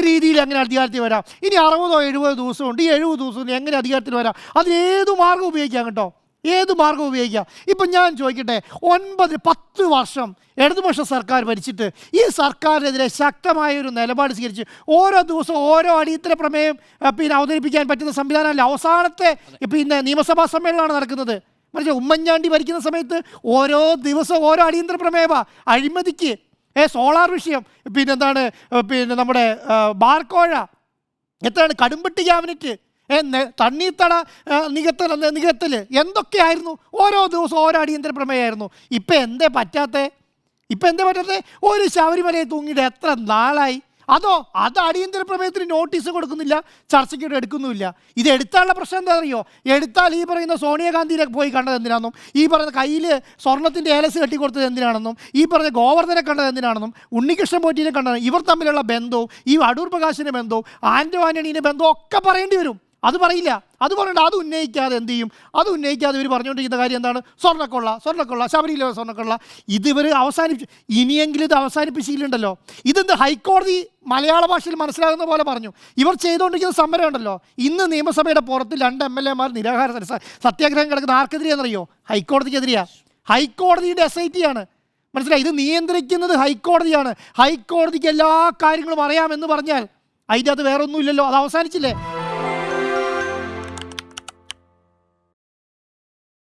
രീതിയിൽ എങ്ങനെ അധികാരത്തിൽ വരാം? ഇനി 60 70 ദിവസമുണ്ട്. ഈ 70 ദിവസം എങ്ങനെ അധികാരത്തിൽ വരാം? അതിന് ഏത് മാർഗ്ഗം ഉപയോഗിക്കാം കേട്ടോ, ഏത് മാർഗ്ഗം ഉപയോഗിക്കാം. ഇപ്പം ഞാൻ ചോദിക്കട്ടെ, 9-10 വർഷം ഇടതുപക്ഷ സർക്കാർ ഭരിച്ചിട്ട് ഈ സർക്കാരിനെതിരെ ശക്തമായൊരു നിലപാട് സ്വീകരിച്ച് ഓരോ ദിവസവും ഓരോ അടിയന്തര പ്രമേയം അവതരിപ്പിക്കാൻ പറ്റുന്ന സംവിധാനമല്ല. അവസാനത്തെ നിയമസഭാ സമ്മേളനമാണ് നടക്കുന്നത്. മനസ്സിലായി, ഉമ്മൻചാണ്ടി ഭരിക്കുന്ന സമയത്ത് ഓരോ ദിവസവും ഓരോ അടിയന്തര പ്രമേയമാണ്. അഴിമതിക്ക്, സോളാർ വിഷയം, നമ്മുടെ ബാർക്കോഴ, എത്രയാണ് കടുംപെട്ടി ക്യാബിനറ്റ്, തണ്ണീർത്തട നികത്തൽ, എന്തൊക്കെയായിരുന്നു. ഓരോ ദിവസവും ഓരോ അടിയന്തര പ്രമേയമായിരുന്നു. ഇപ്പം എന്തേ പറ്റാത്തേ? ഒരു ശബരിമലയെ തൂങ്ങിയിട്ട് എത്ര നാളായി? അത് അടിയന്തര പ്രമേയത്തിന് നോട്ടീസ് കൊടുക്കുന്നില്ല, ചർച്ചയ്ക്ക് എടുക്കുന്നുമില്ല. ഇത് എടുത്താനുള്ള പ്രശ്നം എന്താ അറിയോ? എടുത്താൽ ഈ പറയുന്ന സോണിയാഗാന്ധിയെ പോയി കണ്ടത് എന്തിനാണെന്നും, ഈ പറയുന്ന കയ്യിൽ സ്വർണത്തിൻ്റെ ഏലസ് കെട്ടിക്കൊടുത്തത് എന്തിനാണെന്നും, ഈ പറഞ്ഞ ഗോവർദ്ധനെ കണ്ടത് എന്തിനാണെന്നും, ഉണ്ണികൃഷ്ണൻ പോറ്റിനെ കണ്ടത്, ഇവർ തമ്മിലുള്ള ബന്ധവും ഈ അടൂർ പ്രകാശിൻ്റെ ബന്ധവും ആൻ്റോ ആൻ്റണീൻ്റെ ബന്ധവും ഒക്കെ പറയേണ്ടി വരും. അത് പറയില്ല, അത് പറയണ്ട. അത് ഉന്നയിക്കാതെ എന്ത് ചെയ്യും? അത് ഉന്നയിക്കാതെ ഇവർ പറഞ്ഞുകൊണ്ടിരിക്കുന്ന കാര്യം എന്താണ്? സ്വർണ്ണക്കൊള്ള, ശബരിമല സ്വർണ്ണക്കൊള്ള. ഇതിവർ അവസാനിപ്പിച്ചു. ഇനിയെങ്കിലും ഇത് അവസാനിപ്പിച്ചിട്ടുണ്ടല്ലോ. ഇതെന്ത് ഹൈക്കോടതി മലയാള ഭാഷയിൽ മനസ്സിലാകുന്ന പോലെ പറഞ്ഞു. ഇവർ ചെയ്തുകൊണ്ടിരിക്കുന്ന സമരം ഉണ്ടല്ലോ, ഇന്ന് നിയമസഭയുടെ പുറത്ത് 2 MLA നിരാഹാര സത്യാഗ്രഹം കിടക്കുന്ന ആർക്കെതിരെയാണെന്നറിയോ? ഹൈക്കോടതിക്കെതിരെയാണ്. ഹൈക്കോടതിയുടെ SIT ആണ്. മനസ്സിലായി, ഇത് നിയന്ത്രിക്കുന്നത് ഹൈക്കോടതിയാണ്. ഹൈക്കോടതിക്ക് എല്ലാ കാര്യങ്ങളും അറിയാമെന്ന് പറഞ്ഞാൽ അതിൻ്റെ അത് വേറെ ഒന്നുമില്ലല്ലോ, അത് അവസാനിച്ചില്ലേ?